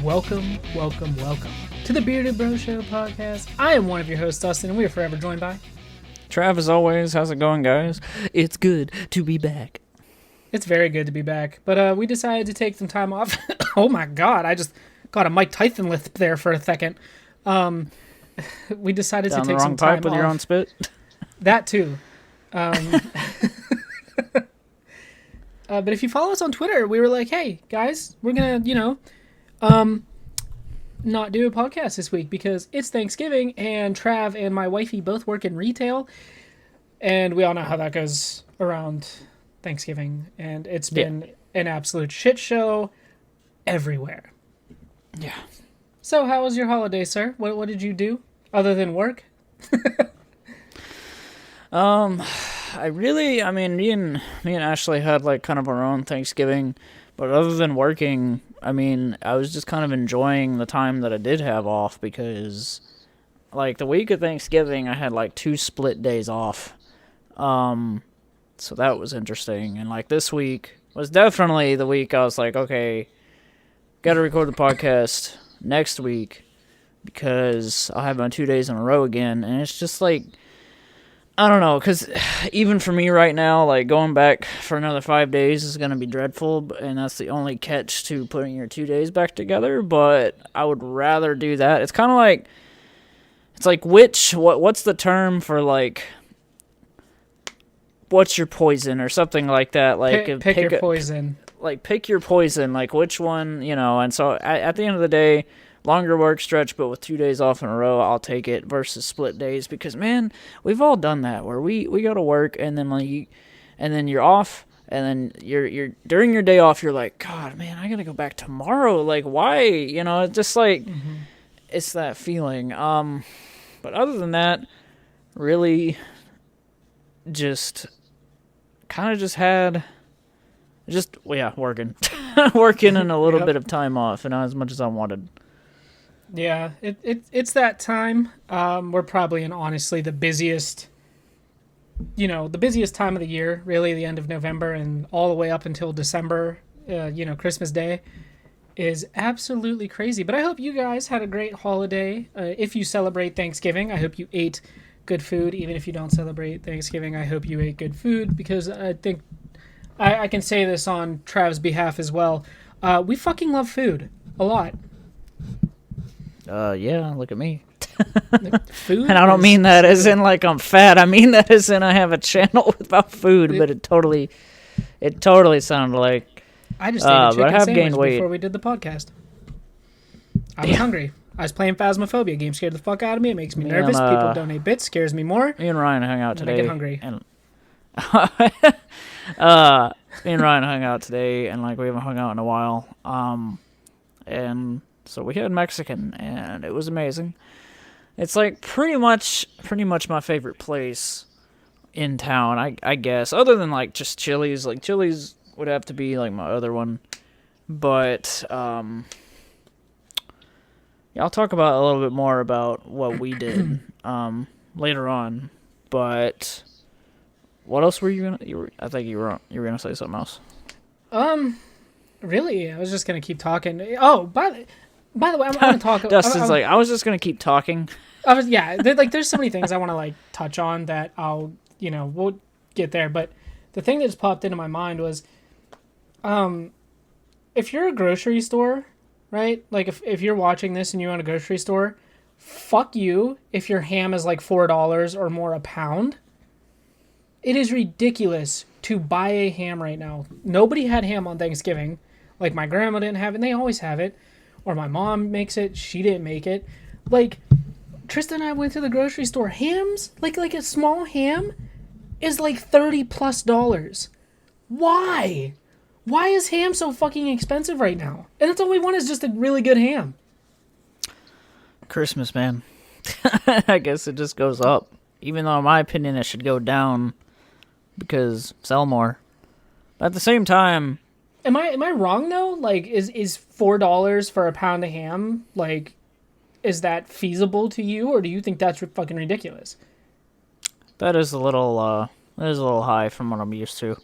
Welcome to the Bearded Bro Show podcast. I am one of your hosts, Dustin, and we are forever joined by Trav, as always. How's it going, guys? It's good to be back. It's very good to be back, but we decided to take some time off. Oh my god, I just got a Mike Tyson lisp there for a second. We decided to take some time off. Down the wrong pipe with your own spit? That too. But if you follow us on Twitter, we were like, hey, guys, we're going to, not do a podcast this week because it's Thanksgiving and Trav and my wifey both work in retail. And we all know how that goes around Thanksgiving. And it's been an absolute shit show everywhere. Yeah. So how was your holiday, sir? What did you do other than work? Me and Ashley had like kind of our own Thanksgiving, but other than working, I was just kind of enjoying the time that I did have off because like the week of Thanksgiving I had like 2 split days off. So that was interesting. And like this week was definitely the week I was like, okay, got to record the podcast next week because I'll have my 2 days in a row again. And it's just like, I don't know, because even for me right now, like, going back for another 5 days is going to be dreadful, and that's the only catch to putting your 2 days back together, but I would rather do that. It's kind of like, it's like what's the term for, like, what's your poison or something like that? Like, pick your poison. Like, pick your poison, like, which one, and so at the end of the day, longer work stretch, but with 2 days off in a row, I'll take it versus split days because, man, we've all done that where we go to work and then you're off and then you're during your day off, you're like, God, man, I gotta go back tomorrow. Like, why? It's just like, it's that feeling. But other than that, really just kind of just had working, working and a little bit of time off and not as much as I wanted. Yeah, it's that time. We're probably in honestly the busiest time of the year, really the end of November and all the way up until December, Christmas Day is absolutely crazy. But I hope you guys had a great holiday. If you celebrate Thanksgiving, I hope you ate good food. Even if you don't celebrate Thanksgiving, I hope you ate good food because I think I can say this on Trav's behalf as well. We fucking love food a lot. Yeah, look at me. Food and I don't mean that as in like I'm fat. I mean that as in I have a channel about food, but it totally sounded like I just ate a chicken sandwich weight before we did the podcast. I was hungry. I was playing Phasmophobia. Game scared the fuck out of me. It makes me nervous. People donate bits. Scares me more. Me and Ryan hung out today. I get hungry. Me and Ryan hung out today, and like we haven't hung out in a while. And so we had Mexican, and it was amazing. It's like pretty much my favorite place in town, I guess. Other than like just Chili's, like Chili's would have to be like my other one. But I'll talk about a little bit more about what we did later on. But what else were you gonna? I think you were gonna say something else. Really, I was just gonna keep talking. Oh, by the way, I'm going to talk... Dustin's I was just going to keep talking. There's so many things I want to, like, touch on that I'll, we'll get there. But the thing that just popped into my mind was, if you're a grocery store, right? Like, if you're watching this and you own a grocery store, fuck you if your ham is, like, $4 or more a pound. It is ridiculous to buy a ham right now. Nobody had ham on Thanksgiving. Like, my grandma didn't have it, and they always have it. Or my mom makes it. She didn't make it. Like, Tristan and I went to the grocery store. Hams, like a small ham, is like $30+. Why? Why is ham so fucking expensive right now? And that's all we want is just a really good ham. Christmas, man. I guess it just goes up. Even though, in my opinion, it should go down because sell more. But at the same time... Am I wrong though? Like, is $4 for a pound of ham, like, is that feasible to you, or do you think that's fucking ridiculous? That is a little high from what I'm used to.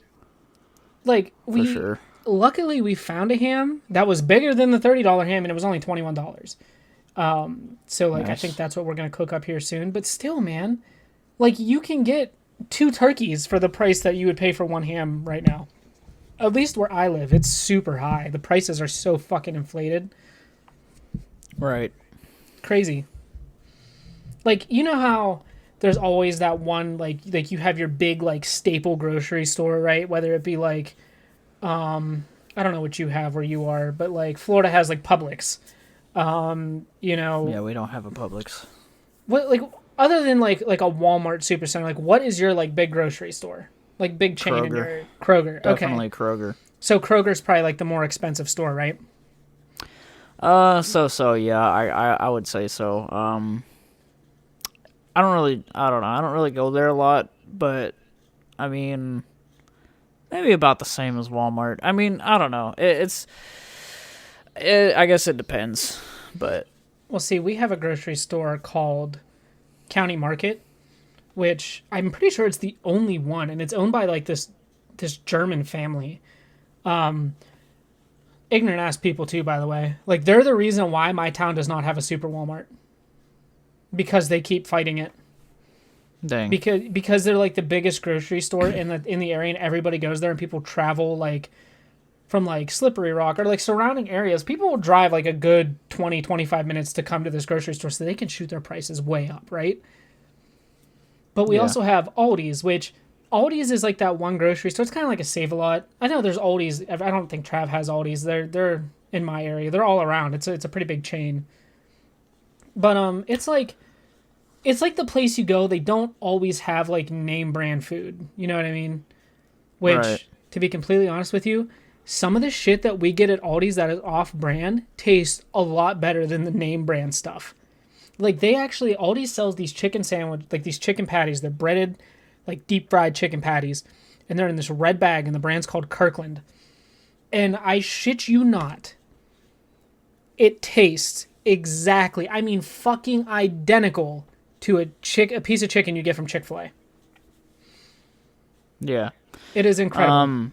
Like, for sure. luckily we found a ham that was bigger than the $30 ham, and it was only $21. So like, nice. I think that's what we're gonna cook up here soon. But still, man, like you can get 2 turkeys for the price that you would pay for 1 ham right now. At least where I live, it's super high. The prices are so fucking inflated. Right. Crazy. Like, you know how there's always that one, like you have your big, like, staple grocery store, right? Whether it be, like, I don't know what you have where you are, but, like, Florida has, like, Publix. You know. Yeah, we don't have a Publix. What, like, other than, like a Walmart Supercenter, like, what is your, like, big grocery store? Like, big chain Kroger. in your... Kroger. Definitely okay. Kroger. So Kroger's probably, like, the more expensive store, right? Yeah, I would say so. I don't know. I don't really go there a lot, but I mean, maybe about the same as Walmart. I mean, I don't know. I guess it depends, but. Well, see, we have a grocery store called County Market, which I'm pretty sure it's the only one, and it's owned by like this German family. Ignorant ass people too, by the way. Like, they're the reason why my town does not have a super Walmart. Because they keep fighting it. Dang. Because they're like the biggest grocery store in the area, and everybody goes there, and people travel like from like Slippery Rock or like surrounding areas. People will drive like a good 20-25 minutes to come to this grocery store so they can shoot their prices way up, right? But we also have Aldi's, which Aldi's is like that one grocery store. It's kind of like a Save-A-Lot. I know there's Aldi's. I don't think Trav has Aldi's. They're in my area. They're all around. It's a pretty big chain. But it's like the place you go. They don't always have like name brand food. You know what I mean? Which, right. To be completely honest with you, some of the shit that we get at Aldi's that is off brand tastes a lot better than the name brand stuff. Like Aldi's sells these chicken sandwich, like these chicken patties. They're breaded, like deep fried chicken patties, and they're in this red bag, and the brand's called Kirkland. And I shit you not, it tastes exactly, I mean fucking identical to a piece of chicken you get from Chick-fil-A. Yeah. It is incredible.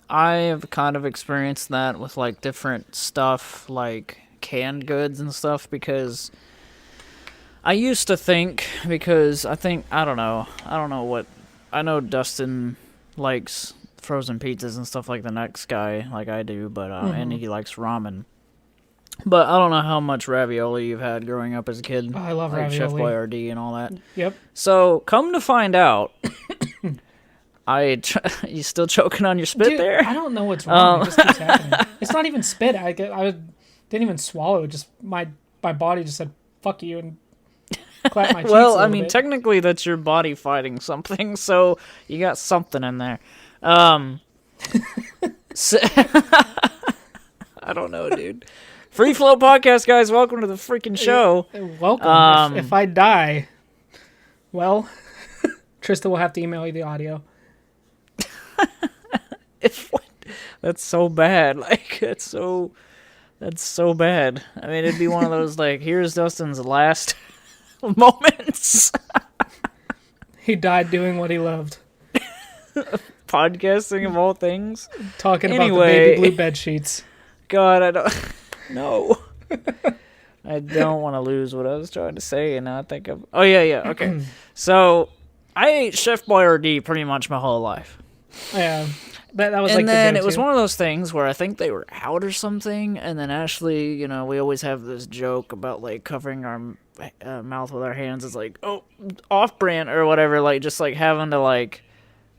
I've kind of experienced that with like different stuff, like canned goods and stuff, because I used to think, I don't know what, I know Dustin likes frozen pizzas and stuff like the next guy, like I do, but, and he likes ramen. But I don't know how much ravioli you've had growing up as a kid. Oh, I love like ravioli. Chef Boyardee and all that. Yep. So, come to find out, you still choking on your spit there? I don't know what's wrong. It just keeps happening. It's not even spit. I didn't even swallow it. Just my body just said, fuck you, and clapped my cheeks well, a I mean, bit. Technically that's your body fighting something, so you got something in there. So, I don't know, dude. Free Flow Podcast, guys. Welcome to the freaking show. Welcome. If I die, well, Trista will have to email you the audio. That's so bad. Like, that's so bad. I mean, it'd be one of those, like, here's Dustin's last moments. He died doing what he loved. Podcasting of all things. Talking about the baby blue bed sheets. God, I don't... No. I don't want to lose what I was trying to say, and now I think of... Oh, yeah, okay. So, I ate Chef Boyardee pretty much my whole life. Yeah. That was and like then the it was one of those things where I think they were out or something, and then Ashley, you know, we always have this joke about, like, covering our mouth with our hands. It's like, oh, off-brand or whatever, like, just, like, having to, like,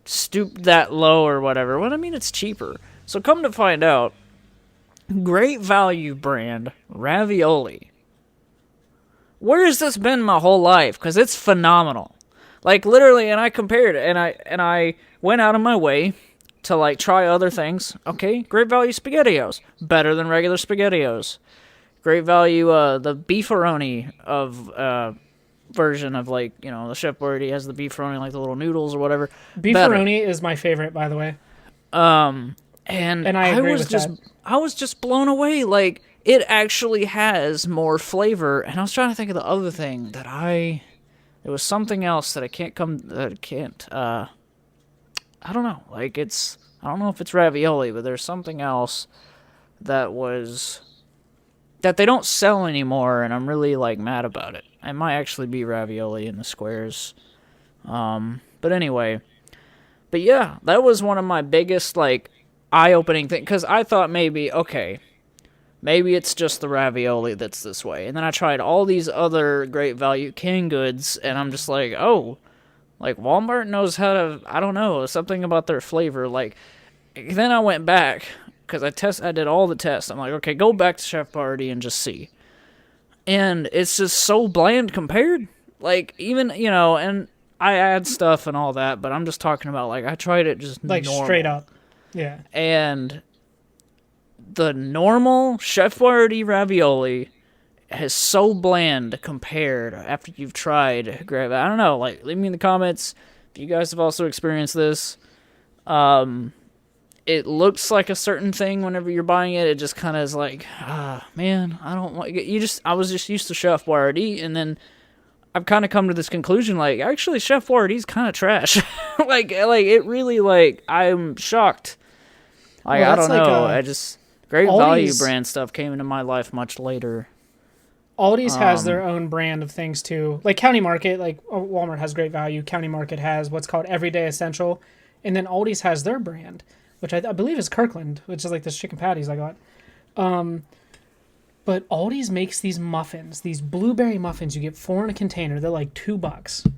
stoop that low or whatever. Well, I mean, it's cheaper. So come to find out, great value brand, Ravioli. Where has this been my whole life? Because it's phenomenal. Like, literally, and I compared it, and I went out of my way to, like, try other things. Okay, great value SpaghettiOs. Better than regular SpaghettiOs. Great value, the beefaroni of, version of, like, you know, the Chef Boyardee has the beefaroni, like the little noodles or whatever. Beefaroni is my favorite, by the way. And I agree with that. I was just blown away. Like, it actually has more flavor. And I was trying to think of the other thing that it was something else that I don't know. Like, it's I don't know if it's ravioli, but there's something else that they don't sell anymore, and I'm really like mad about it. It might actually be ravioli in the squares. But anyway, but yeah, that was one of my biggest like eye-opening things, because I thought maybe, okay, maybe it's just the ravioli that's this way. And then I tried all these other great value canned goods, and I'm just like, oh, like Walmart knows how to, I don't know, something about their flavor. Like, then I went back, because I did all the tests. I'm like, okay, go back to Chef Boyardee and just see. And it's just so bland compared. Like, even, and I add stuff and all that, but I'm just talking about, like, I tried it just like normal. Straight up. Yeah. And the normal Chef Boyardee ravioli is so bland compared after you've tried grab. I don't know, like, leave me in the comments if you guys have also experienced this. It looks like a certain thing whenever you're buying it. It just kind of is like, man, I don't like it. I was just used to Chef Boyardee, and then I've kind of come to this conclusion, like, actually, Chef Boyardee's kind of trash. like, it really, like, I'm shocked. Like, well, I don't know. Great value brand stuff came into my life much later. Aldi's has their own brand of things, too. Like, County Market, like, Walmart has Great Value. County Market has what's called Everyday Essential. And then Aldi's has their brand, which I believe is Kirkland, which is like this chicken patties I got. But Aldi's makes these muffins, these blueberry muffins. You get 4 in a container. They're like $2.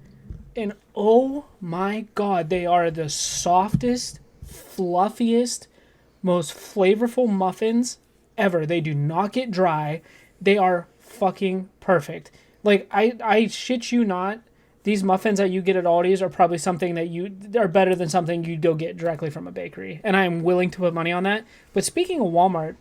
And oh my God, they are the softest, fluffiest, most flavorful muffins ever. They do not get dry. They are fucking perfect. Like, I shit you not, these muffins that you get at Aldi's are probably something that are better than something you'd go get directly from a bakery. And I am willing to put money on that. But speaking of Walmart,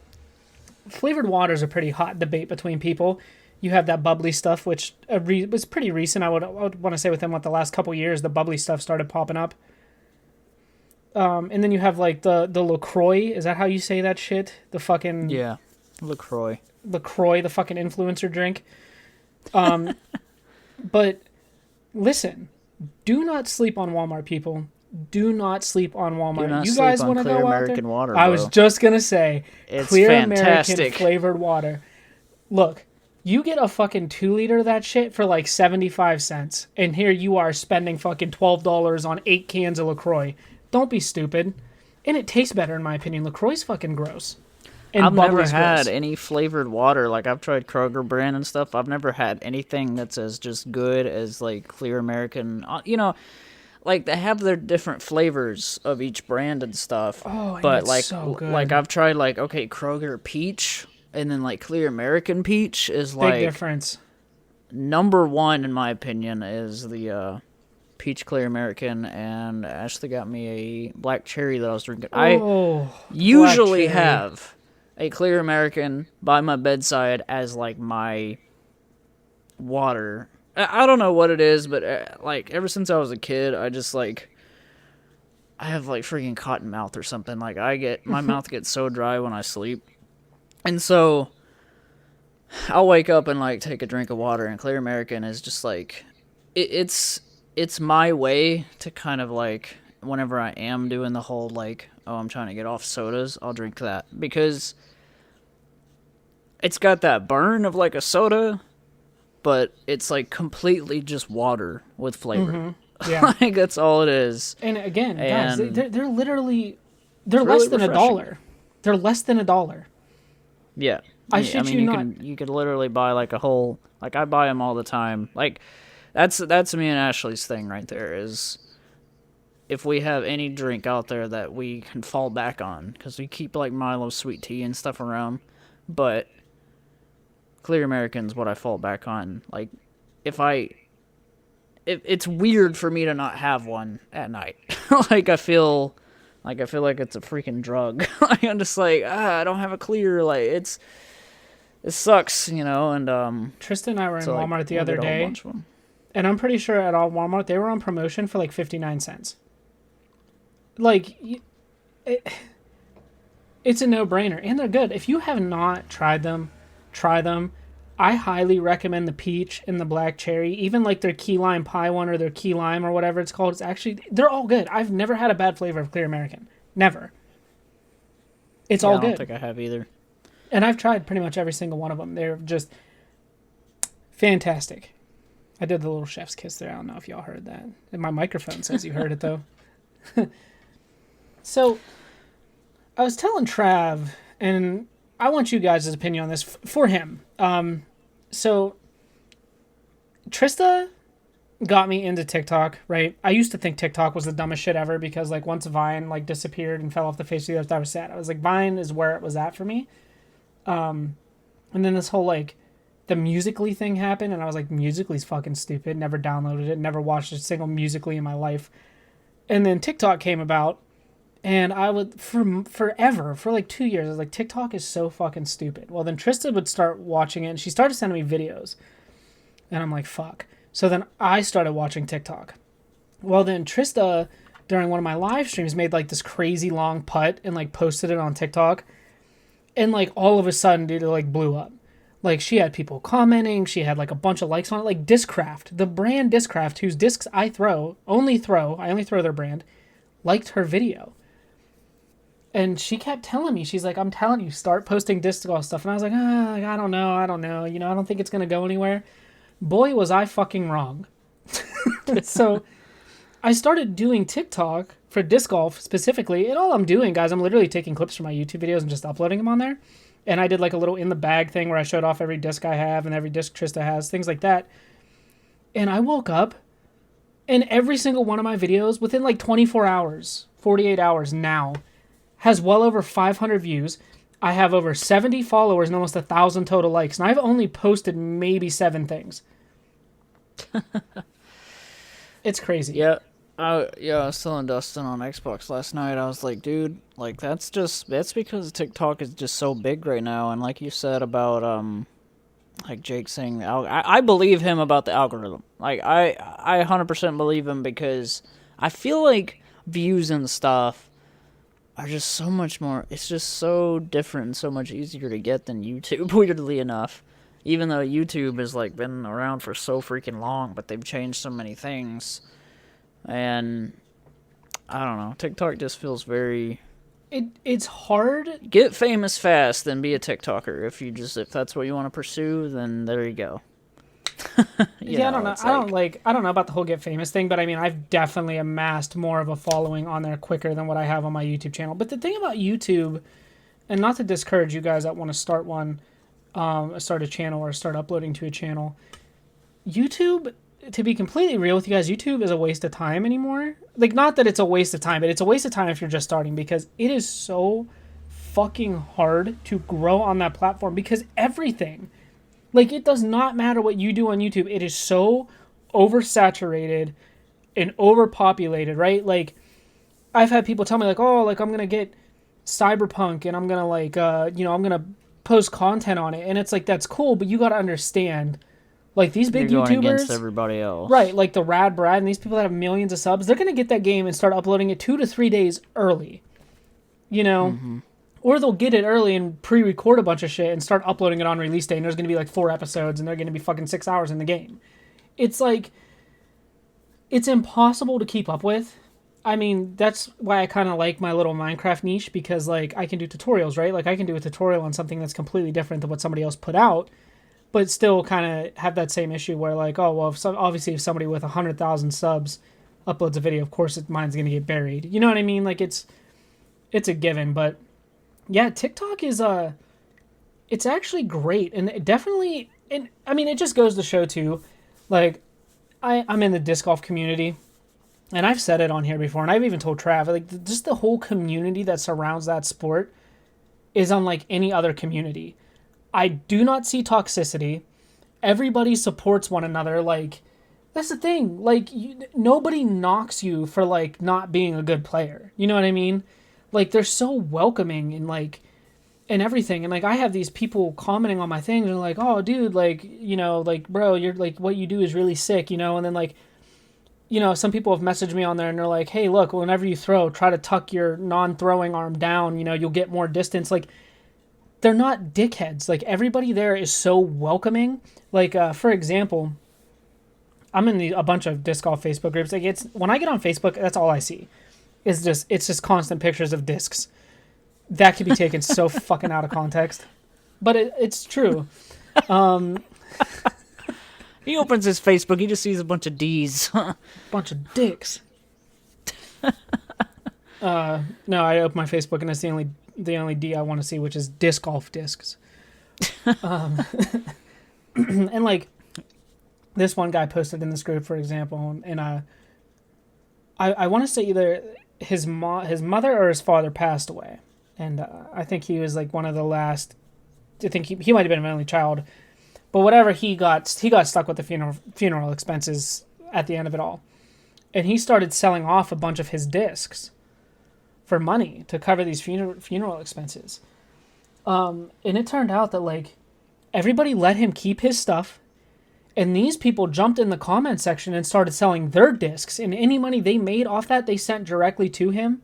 flavored waters are pretty hot debate between people. You have that bubbly stuff, which was pretty recent. I would want to say within the last couple years, the bubbly stuff started popping up. And then you have like the LaCroix. Is that how you say that shit? The fucking... Yeah, LaCroix. LaCroix, the fucking influencer drink. But listen, do not sleep on Walmart, people. Do not sleep on Walmart. You guys want to go American out there? Water, I was just going to say, it's clear fantastic. American flavored water. Look, you get a fucking 2 liter of that shit for like 75 cents. And here you are spending fucking $12 on 8 cans of LaCroix. Don't be stupid. And it tastes better, in my opinion. LaCroix's fucking gross. And I've never had gross. any flavored water. Like, I've tried Kroger brand and stuff. I've never had anything that's as just good as, like, Clear American. Like, they have their different flavors of each brand and stuff. Oh, and but it's like, so good. Like, I've tried, like, okay, Kroger Peach, and then, like, Clear American Peach is, like... Big difference. Number one, in my opinion, is the Peach Clear American, and Ashley got me a black cherry that I was drinking. I usually have a Clear American by my bedside as, like, my water. I don't know what it is, but, like, ever since I was a kid, I just, like, I have, like, freaking cotton mouth or something. Like, my mouth gets so dry when I sleep. And so, I'll wake up and, like, take a drink of water, and Clear American is just, like, it's my way to kind of, like, whenever I am doing the whole, like, oh, I'm trying to get off sodas, I'll drink that. Because it's got that burn of, like, a soda, but it's, like, completely just water with flavor. Mm-hmm. Yeah. Like, that's all it is. And again, guys, they're literally... They're less really than refreshing. $1. They're less than $1. Yeah. I shit you not. You could literally buy, like, a whole... Like, I buy them all the time. Like, that's me and Ashley's thing right there, is if we have any drink out there that we can fall back on, because we keep, like, Milo sweet tea and stuff around, but Clear American's what I fall back on. Like, it's weird for me to not have one at night. I feel like it's a freaking drug. Like, I'm just like, I don't have a Clear. Like, it sucks, and Tristan and I were in so, like, Walmart the we'll other get a whole day, bunch of 'em. and I'm pretty sure at all Walmart they were on promotion for like 59 cents. Like, it's a no-brainer, and they're good. If you have not tried them, try them. I highly recommend the peach and the black cherry, even like their key lime pie one or their key lime or whatever it's called. They're all good. I've never had a bad flavor of Clear American. Never. It's Yeah, all I don't good. think I have either. And I've tried pretty much every single one of them. They're just fantastic. I did the little chef's kiss there. I don't know if y'all heard that. And my microphone says you heard it, though. So, I was telling Trav, and I want you guys' opinion on this for him. So, Trista got me into TikTok, right? I used to think TikTok was the dumbest shit ever because, like, once Vine, like, disappeared and fell off the face of the earth, I was sad. I was like, Vine is where it was at for me. And then this whole, like, the Musical.ly thing happened, and I was like, Musical.ly's fucking stupid. Never downloaded it. Never watched a single Musical.ly in my life. And then TikTok came about, and I would, forever, for like 2 years, I was like, TikTok is so fucking stupid. Well, then Trista would start watching it, and she started sending me videos. And I'm like, fuck. So then I started watching TikTok. Well, then Trista, during one of my live streams, made like this crazy long putt and like posted it on TikTok. And like all of a sudden, dude, it like blew up. Like she had people commenting. She had like a bunch of likes on it. Like Discraft, the brand Discraft, whose discs I only throw their brand, liked her video. And she kept telling me, she's like, I'm telling you, start posting disc golf stuff. And I was like, I don't know. You know, I don't think it's going to go anywhere. Boy, was I fucking wrong. So I started doing TikTok for disc golf specifically. And all I'm doing, guys, I'm literally taking clips from my YouTube videos and just uploading them on there. And I did like a little in the bag thing where I showed off every disc I have and every disc Trista has, things like that. And I woke up and every single one of my videos within like 24 hours, 48 hours now, has well over 500 views. I have over 70 followers and almost 1,000 total likes. And I've only posted maybe 7 things. It's crazy. Yeah. I was telling Dustin on Xbox last night, I was like, dude, like, that's because TikTok is just so big right now, and like you said about, like Jake saying, I believe him about the algorithm. Like, I 100% believe him because I feel like views and stuff are just so much more, it's just so different and so much easier to get than YouTube, weirdly enough. Even though YouTube has, like, been around for so freaking long, but they've changed so many things. And I don't know, TikTok just feels very... It's hard. Get famous fast, then be a TikToker. If that's what you want to pursue, then there you go. Yeah, I don't know. I don't know about the whole get famous thing, but I mean, I've definitely amassed more of a following on there quicker than what I have on my YouTube channel. But the thing about YouTube, and not to discourage you guys that want to start start a channel or start uploading to a channel, YouTube, to be completely real with you guys, YouTube is a waste of time anymore. Like, not that it's a waste of time, but it's a waste of time if you're just starting, because it is so fucking hard to grow on that platform, because everything, like, it does not matter what you do on YouTube. It is so oversaturated and overpopulated, right? Like, I've had people tell me, like, oh, like, I'm going to get Cyberpunk and I'm going to, like, I'm going to post content on it. And it's like, that's cool, but you got to understand, like, these big You're going YouTubers, against everybody else. right? Like the Rad Brad and these people that have millions of subs, they're gonna get that game and start uploading it 2 to 3 days early, you know, or they'll get it early and pre-record a bunch of shit and start uploading it on release day. And there's gonna be like 4 episodes and they're gonna be fucking 6 hours in the game. It's like, it's impossible to keep up with. I mean, that's why I kind of like my little Minecraft niche, because like I can do tutorials, right? Like I can do a tutorial on something that's completely different than what somebody else put out, but still kind of have that same issue where, like, oh, well, obviously if somebody with 100,000 subs uploads a video, of course mine's going to get buried. You know what I mean? Like, it's a given. But, yeah, TikTok is, it's actually great. And it definitely, and I mean, it just goes to show, too, like, I'm in the disc golf community, and I've said it on here before, and I've even told Trav, like, just the whole community that surrounds that sport is unlike any other community. I do not see toxicity. Everybody supports one another. Like, that's the thing. Like, nobody knocks you for, like, not being a good player. You know what I mean? Like, they're so welcoming and, like, and everything. And, like, I have these people commenting on my things and like, oh, dude, like, you know, like, bro, you're, like, what you do is really sick, you know? And then, like, you know, some people have messaged me on there and they're like, hey, look, whenever you throw, try to tuck your non-throwing arm down, you know, you'll get more distance. Like, they're not dickheads. Like, everybody there is so welcoming. Like, for example, I'm in a bunch of disc golf Facebook groups. Like, it's when I get on Facebook, that's all I see. it's just constant pictures of discs. That could be taken so fucking out of context. But it's true. He opens his Facebook, he just sees a bunch of D's. Bunch of dicks. No, I open my Facebook and it's the only D I want to see, which is disc golf discs. And like this one guy posted in this group, for example, and I want to say either his mother or his father passed away, and I think he was like one of the last. I think he might have been an only child, but whatever, he got stuck with the funeral expenses at the end of it all, and he started selling off a bunch of his discs for money to cover these funeral expenses. And it turned out that like everybody let him keep his stuff, and these people jumped in the comment section and started selling their discs, and any money they made off that they sent directly to him.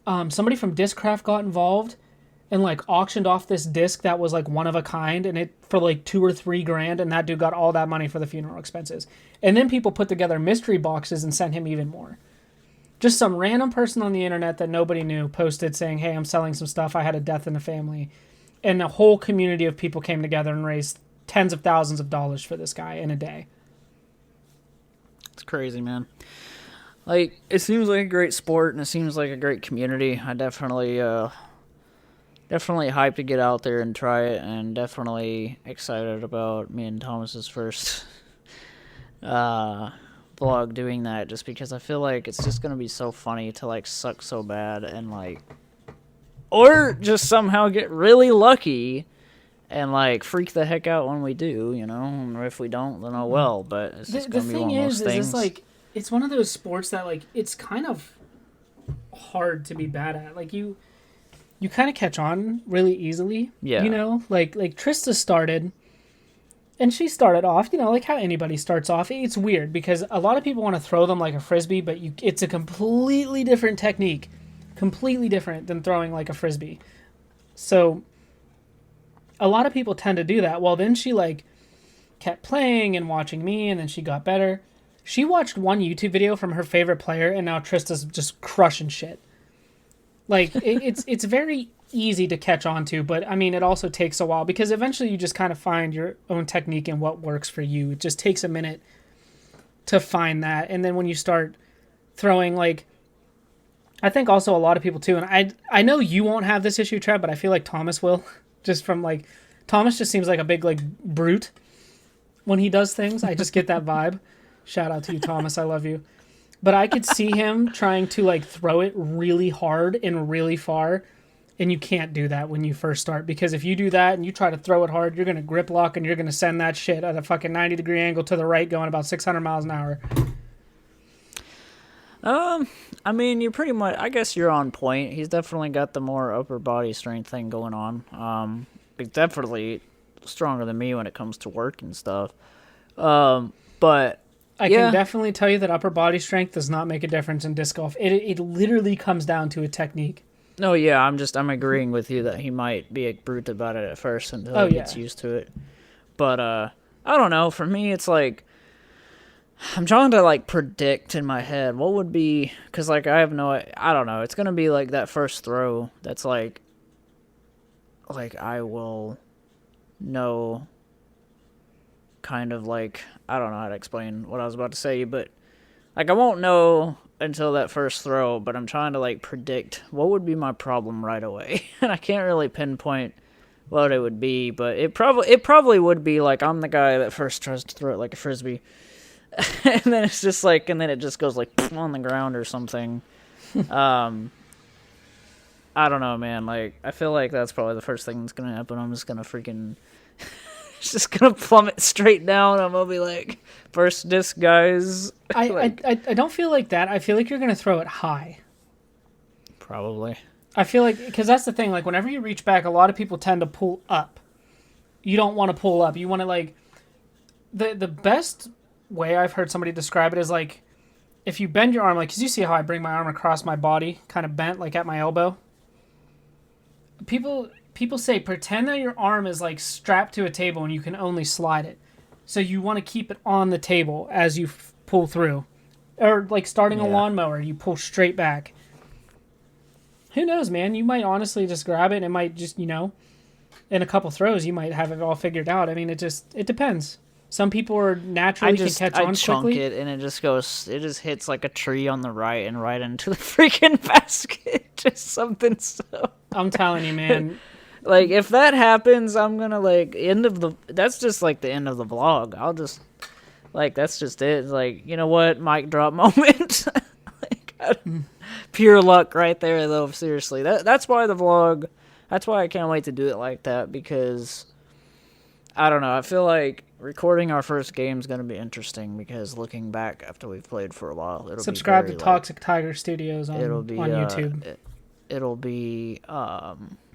Somebody from Discraft got involved and like auctioned off this disc that was like one of a kind, and it for like $2 or $3 grand, and that dude got all that money for the funeral expenses. And then people put together mystery boxes and sent him even more. Just some random person on the internet that nobody knew posted saying, hey, I'm selling some stuff, I had a death in the family. And a whole community of people came together and raised tens of thousands of dollars for this guy in a day. It's crazy, man. Like, it seems like a great sport, and it seems like a great community. I definitely hyped to get out there and try it, and definitely excited about me and Thomas's first vlog doing that, just because I feel like it's just gonna be so funny to like suck so bad and like, or just somehow get really lucky and like freak the heck out when we do, you know. And if we don't, then oh well. But it's just gonna be one of those things. It's like it's one of those sports that like it's kind of hard to be bad at. Like you kind of catch on really easily. Yeah. You know, like Trista started, and she started off, you know, like how anybody starts off. It's weird because a lot of people want to throw them like a frisbee, but it's a completely different technique, completely different than throwing like a frisbee. So a lot of people tend to do that. Well, then she like kept playing and watching me, and then she got better. She watched one YouTube video from her favorite player, and now Trista's just crushing shit. Like, it's very easy to catch on to, but, I mean, it also takes a while, because eventually you just kind of find your own technique and what works for you. It just takes a minute to find that, and then when you start throwing, like, I think also a lot of people, too, and I know you won't have this issue, Trev, but I feel like Thomas will, just from, like, Thomas just seems like a big, like, brute when he does things. I just get that vibe. Shout out to you, Thomas. I love you. But I could see him trying to like throw it really hard and really far, and you can't do that when you first start, because if you do that and you try to throw it hard, you're going to grip lock and you're going to send that shit at a fucking 90-degree angle to the right going about 600 miles an hour. I mean, you're pretty much, I guess you're on point. He's definitely got the more upper body strength thing going on. He's definitely stronger than me when it comes to work and stuff. But I can definitely tell you that upper body strength does not make a difference in disc golf. It literally comes down to a technique. No, yeah, I'm agreeing with you that he might be a brute about it at first until he gets used to it. But I don't know. For me, it's like I'm trying to like predict in my head what would be, because like I don't know. It's gonna be like that first throw. That's like I will know. Kind of like, I don't know how to explain what I was about to say, but like I won't know until that first throw, but I'm trying to like predict what would be my problem right away. And I can't really pinpoint what it would be, but it probably would be like I'm the guy that first tries to throw it like a frisbee. And then it's just like, and then it just goes like on the ground or something. I don't know, man. Like I feel like that's probably the first thing that's gonna happen. I'm just gonna freaking it's just gonna plummet straight down. I'm gonna be like, first disc, guys. I don't feel like that. I feel like you're gonna throw it high. Probably. I feel like, because that's the thing. Like whenever you reach back, a lot of people tend to pull up. You don't want to pull up. You want to like, the best way I've heard somebody describe it is like, if you bend your arm, like, because you see how I bring my arm across my body, kind of bent, like at my elbow. People say pretend that your arm is like strapped to a table and you can only slide it. So you want to keep it on the table as you pull through. Or like starting a lawnmower, you pull straight back. Who knows, man? You might honestly just grab it and it might just, in a couple throws, you might have it all figured out. I mean, it depends. Some people are naturally can catch on chunk quickly. it and it just hits like a tree on the right and right into the freaking basket. Just something so. I'm telling you, man. Like, if that happens, I'm gonna, like, that's just, like, the end of the vlog. I'll just, like, that's just it. It's like, you know what? Mic drop moment. Like, pure luck right there, though, seriously. That's why that's why I can't wait to do it like that, because, I don't know, I feel like recording our first game is gonna be interesting, because looking back after we've played for a while, it'll Subscribe be very, to Toxic Tiger Studios on YouTube. It'll be,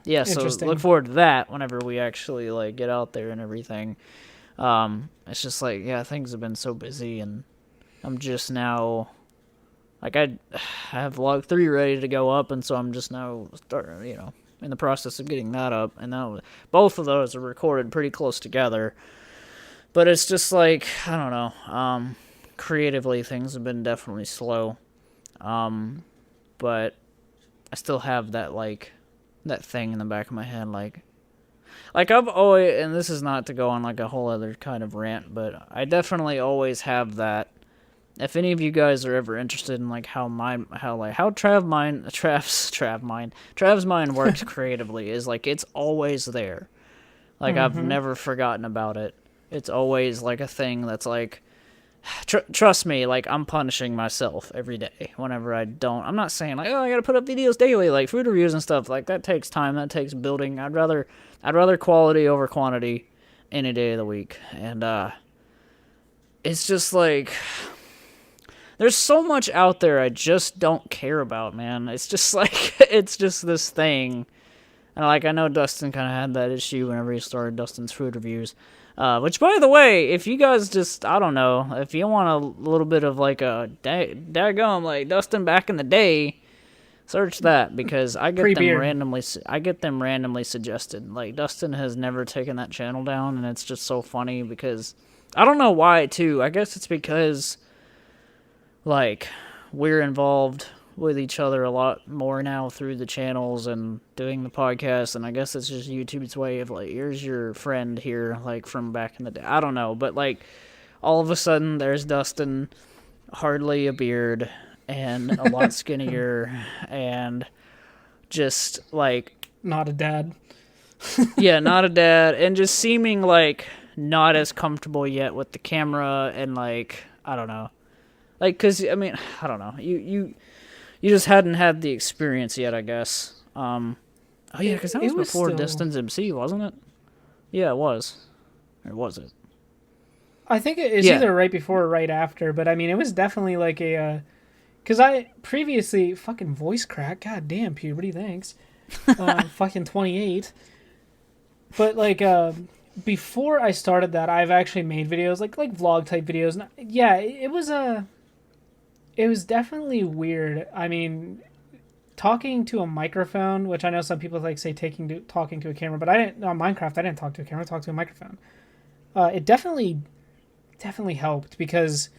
yeah, so look forward to that whenever we actually, like, get out there and everything. It's just like, yeah, things have been so busy, and I'm just now, like, I have vlog 3 ready to go up, and so I'm just now starting, in the process of getting that up, and now both of those are recorded pretty close together. But it's just like, I don't know, creatively things have been definitely slow, but I still have that, like, that thing in the back of my head, like I've always, and this is not to go on like a whole other kind of rant, but I definitely always have that. If any of you guys are ever interested in like how Trav's mind works creatively, is like it's always there. Like I've never forgotten about it. It's always like a thing that's like, trust me, like, I'm punishing myself every day whenever I don't. I'm not saying, like, oh, I gotta put up videos daily, like food reviews and stuff. Like, that takes time, that takes building. I'd rather quality over quantity any day of the week. And, it's just like, there's so much out there I just don't care about, man. It's just like, it's just this thing. And, like, I know Dustin kind of had that issue whenever he started Dustin's food reviews. Which, by the way, if you guys just, I don't know, if you want a little bit of, like, a daggum, like, Dustin back in the day, search that, because I get them randomly suggested. Like, Dustin has never taken that channel down, and it's just so funny, because, I don't know why, too. I guess it's because, like, we're involved with each other a lot more now through the channels and doing the podcast, and I guess it's just YouTube's way of like, here's your friend here, like from back in the day. I don't know, but like all of a sudden there's Dustin, hardly a beard and a lot skinnier and just like not a dad. Yeah, not a dad, and just seeming like not as comfortable yet with the camera, and like I don't know, like because I mean I don't know, you just hadn't had the experience yet, I guess. Oh, yeah, because that was before DUSTIN'S MC, wasn't it? Yeah, it was. Or was it? I think it's either right before or right after, but I mean, it was definitely like a... Because I previously... Fucking voice crack. God damn, puberty, thanks. Fucking 28. But, like, before I started that, I've actually made videos, like vlog-type videos. Yeah, it was a... It was definitely weird. I mean, talking to a microphone, which I know some people like say talking to a camera, but I didn't on Minecraft. I didn't talk to a camera. I talked to a microphone. It definitely helped, because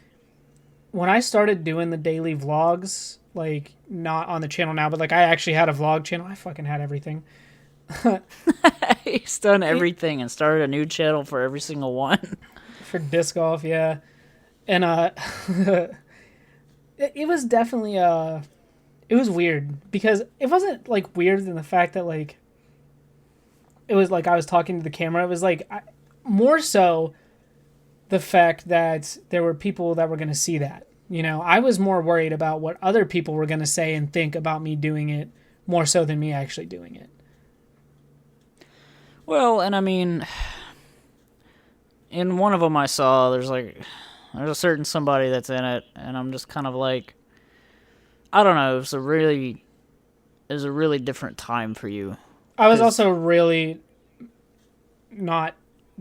when I started doing the daily vlogs, like not on the channel now, but like I actually had a vlog channel. I fucking had everything. He's done everything and started a new channel for every single one. For disc golf, yeah, and It was definitely it was weird, because it wasn't like weird in the fact that like it was like I was talking to the camera. It was like more so the fact that there were people that were going to see that. I was more worried about what other people were going to say and think about me doing it, more so than me actually doing it. Well, and I mean, in one of them I saw there's a certain somebody that's in it, and I'm just kind of like, I don't know, it was a really different time for you. I was also really not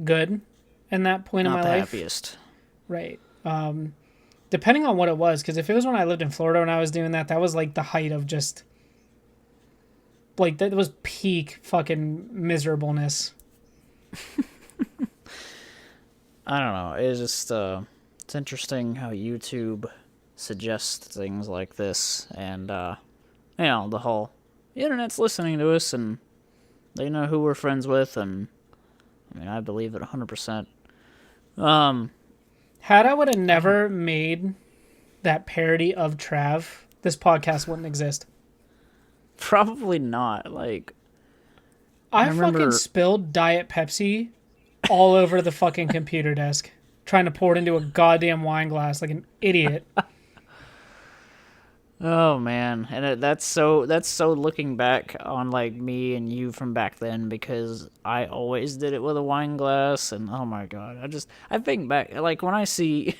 good in that point in my life. Not the happiest. Right. Depending on what it was, because if it was when I lived in Florida and I was doing that, that was like the height of just, like, that was peak fucking miserableness. I don't know, it's just, it's interesting how YouTube suggests things like this, and the whole the internet's listening to us, and they know who we're friends with, and I mean, I believe it 100%. Had I would have never made that parody of Trav, this podcast wouldn't exist. Probably not. Like, I remember... fucking spilled Diet Pepsi all over the fucking computer desk, trying to pour it into a goddamn wine glass like an idiot. Oh man, and that's so looking back on like me and you from back then, because I always did it with a wine glass, and oh my god, I think back, like when I see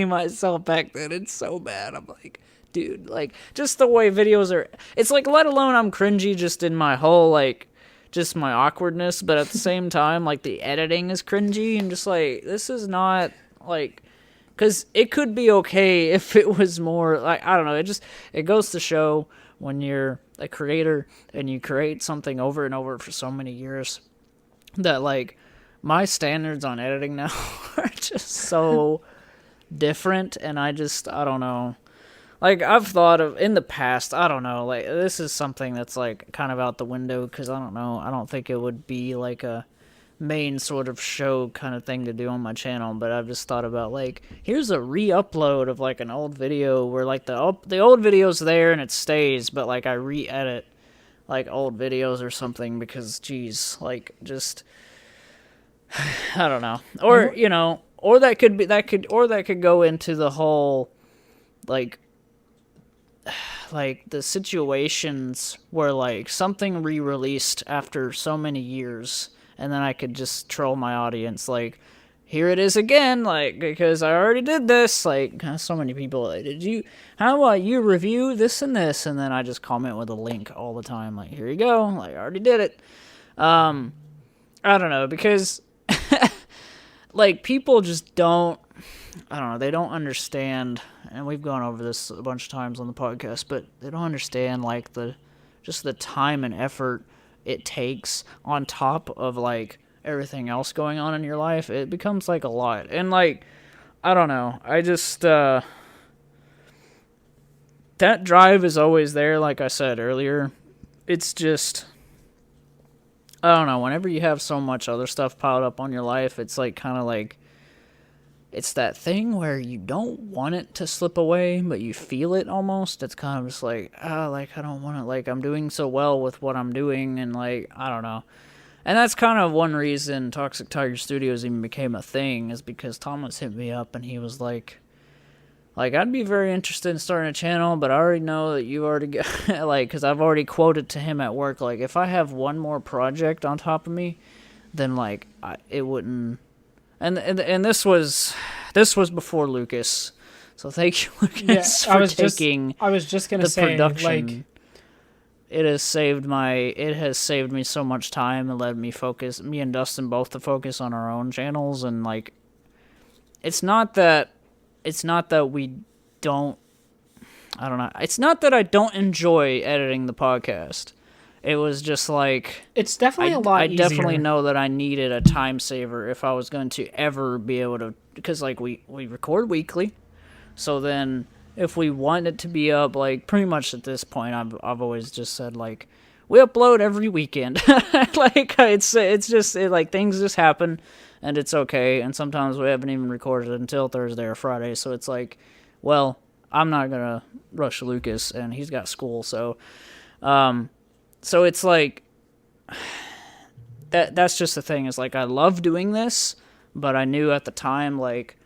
myself back then, it's so bad. I'm like, dude, like just the way videos are, it's like, let alone I'm cringy just in my whole like just my awkwardness, but at the same time like the editing is cringy, and just like this is not like. Because it could be okay if it was more, like, I don't know, it goes to show when you're a creator and you create something over and over for so many years that, like, my standards on editing now are just so different, and I don't know. Like, I've thought of, in the past, I don't know, like, this is something that's, like, kind of out the window, because I don't know, I don't think it would be, like, a main sort of show kind of thing to do on my channel, but I've just thought about, like, here's a re-upload of like an old video where like the old video's there and it stays, but like I re-edit like old videos or something, because geez, like just I don't know, or you know, or that could go into the whole like the situations where like something re-released after so many years, and then I could just troll my audience, like, here it is again, like, because I already did this, like, so many people, like, how about you review this and this, and then I just comment with a link all the time, like, here you go, like, I already did it. I don't know, because, like, people just don't, I don't know, they don't understand, and we've gone over this a bunch of times on the podcast, but they don't understand, like, just the time and effort it takes on top of like everything else going on in your life. It becomes like a lot, and like I don't know, I just that drive is always there, like I said earlier. It's just, I don't know, whenever you have so much other stuff piled up on your life, it's like kind of like it's that thing where you don't want it to slip away, but you feel it almost. It's kind of just like, like, I don't want to, like, I'm doing so well with what I'm doing, and, like, I don't know. And that's kind of one reason Toxic Tiger Studios even became a thing, is because Thomas hit me up, and he was like, I'd be very interested in starting a channel, but I already know that you already got, like, because I've already quoted to him at work, like, if I have one more project on top of me, then, like, it wouldn't. And this was before Lucas, so thank you, Lucas, for taking. I was just gonna say, production. like, it has saved me so much time and let me and Dustin both to focus on our own channels, and like, it's not that we don't. I don't know. It's not that I don't enjoy editing the podcast. It was just like, it's definitely a lot easier. I definitely know that I needed a time saver if I was going to ever be able to, because like we record weekly, so then if we want it to be up, like pretty much at this point, I've always just said like we upload every weekend. Like it's just like things just happen, and it's okay. And sometimes we haven't even recorded until Thursday or Friday, so it's like, well, I'm not gonna rush Lucas, and he's got school, so. So it's like, that's just the thing, is like, I love doing this, but I knew at the time, like,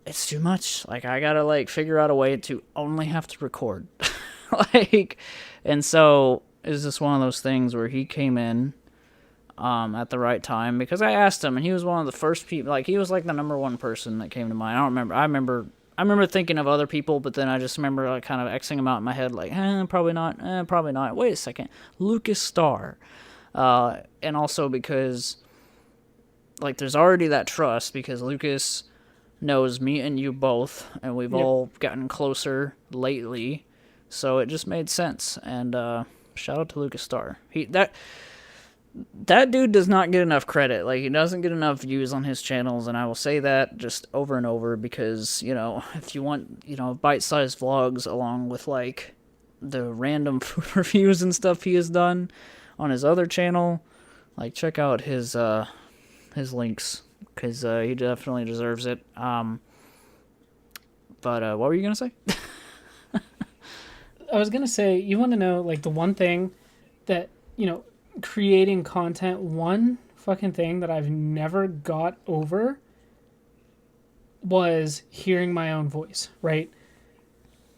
it's too much. Like, I gotta, like, figure out a way to only have to record. Like, and so, it's just one of those things where he came in, at the right time, because I asked him, and he was one of the first people, like, he was, like, the number one person that came to mind. I remember thinking of other people, but then I just remember like kind of Xing them out in my head, like, probably not. Wait a second, Lucas Starr. And also because, like, there's already that trust, because Lucas knows me and you both, and we've all gotten closer lately, so it just made sense. And shout out to Lucas Starr. That dude does not get enough credit. Like, he doesn't get enough views on his channels, and I will say that just over and over, because, you know, if you want, you know, bite-sized vlogs along with, like, the random food reviews and stuff he has done on his other channel, like check out his links, because he definitely deserves it. But what were you gonna say? I was gonna say, you want to know, like, the one thing that, creating content, one fucking thing that I've never got over was hearing my own voice, right?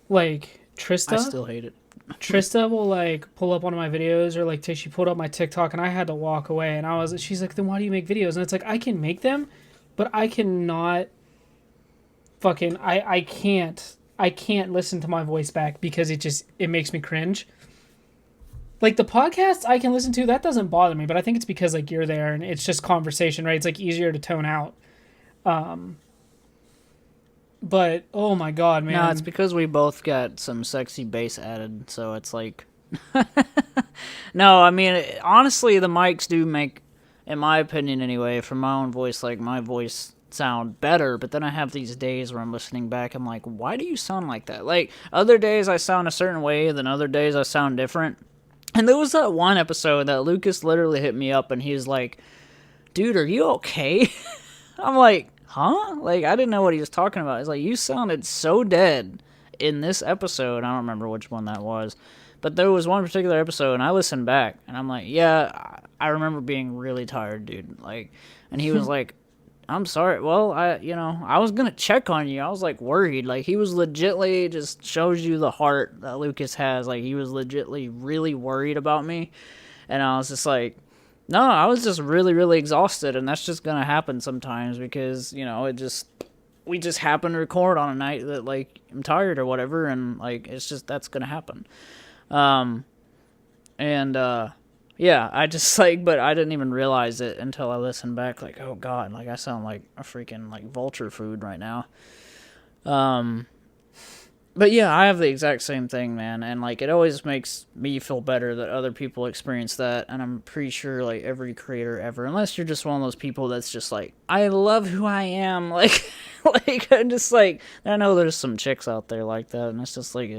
Like, Trista. I still hate it. Trista will, like, pull up one of my videos, or, like, she pulled up my TikTok, and I had to walk away, and she's like, then why do you make videos? And it's like, I can make them, but I cannot fucking, I can't listen to my voice back, because it makes me cringe. Like, the podcasts I can listen to, that doesn't bother me, but I think it's because, like, you're there, and it's just conversation, right? It's, like, easier to tone out. But, oh my god, man. No, it's because we both got some sexy bass added, so it's like... No, I mean, honestly, the mics do make, in my opinion anyway, from my own voice, like, my voice sound better, but then I have these days where I'm listening back, I'm like, why do you sound like that? Like, other days I sound a certain way, then other days I sound different. And there was that one episode that Lucas literally hit me up, and he's like, dude, are you okay? I'm like, huh? Like, I didn't know what he was talking about. He's like, you sounded so dead in this episode. I don't remember which one that was. But there was one particular episode, and I listened back, and I'm like, yeah, I remember being really tired, dude. Like, and he was like, I'm sorry. Well, I was going to check on you. I was, like, worried. Like, he was legitly, just shows you the heart that Lucas has. Like, he was legitly really worried about me. And I was just like, no, I was just really, really exhausted. And that's just going to happen sometimes because, we just happen to record on a night that, like, I'm tired or whatever. And, like, it's just, that's going to happen. Yeah, I just, like, but I didn't even realize it until I listened back, like, oh, God, like, I sound like a freaking, like, vulture food right now. But, yeah, I have the exact same thing, man, and, like, it always makes me feel better that other people experience that, and I'm pretty sure, like, every creator ever, unless you're just one of those people that's just, like, I love who I am, like, like, I'm just, like, I know there's some chicks out there like that, and it's just, like,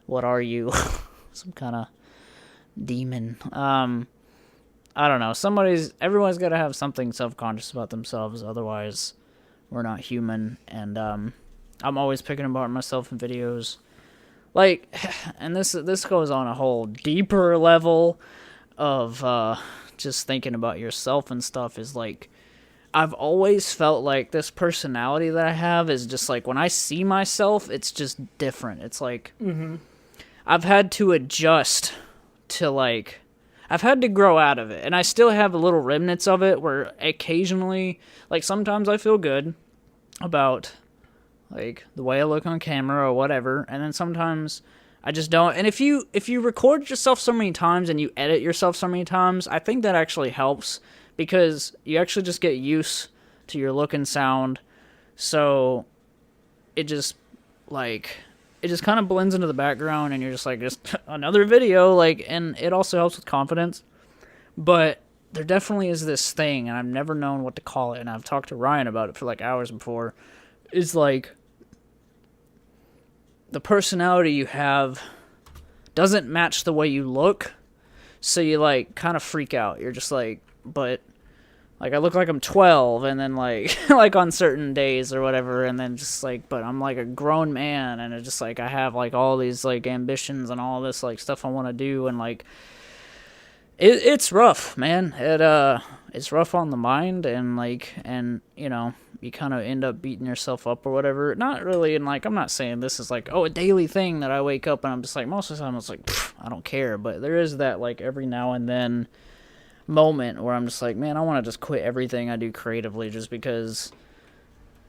what are you? Some kind of demon. I don't know. Everyone's got to have something self-conscious about themselves, otherwise we're not human. And I'm always picking apart myself in videos, like, and this goes on a whole deeper level of just thinking about yourself and stuff. Is like, I've always felt like this personality that I have is just like, when I see myself, it's just different. It's like, I've had to adjust to, like, I've had to grow out of it, and I still have little remnants of it where occasionally, like, sometimes I feel good about, like, the way I look on camera or whatever, and then sometimes I just don't. And if you record yourself so many times and you edit yourself so many times, I think that actually helps, because you actually just get used to your look and sound, so it just, like, it just kind of blends into the background, and you're just like, just another video, like, and it also helps with confidence. But there definitely is this thing, and I've never known what to call it, and I've talked to Ryan about it for, like, hours before, is, like, the personality you have doesn't match the way you look, so you, like, kind of freak out. You're just like, but, like, I look like I'm 12, and then, like, like, on certain days or whatever, and then just, like, but I'm, like, a grown man, and it's just, like, I have, like, all these, like, ambitions and all this, like, stuff I want to do, and, like, it's rough, man. It's rough on the mind, and, like, and, you kind of end up beating yourself up or whatever. Not really, and, like, I'm not saying this is, like, a daily thing that I wake up and I'm just, like, most of the time it's, like, I don't care, but there is that, like, every now and then moment where I'm just like, man, I want to just quit everything I do creatively just because,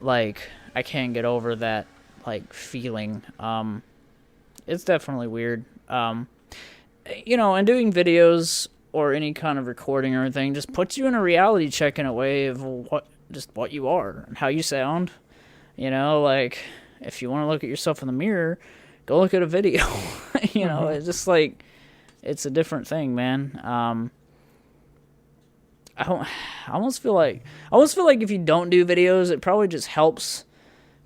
like, I can't get over that, like, feeling. It's definitely weird. And doing videos or any kind of recording or anything just puts you in a reality check in a way of what you are and how you sound. Like, if you want to look at yourself in the mirror, go look at a video. It's just like, it's a different thing, man. I almost feel like if you don't do videos, it probably just helps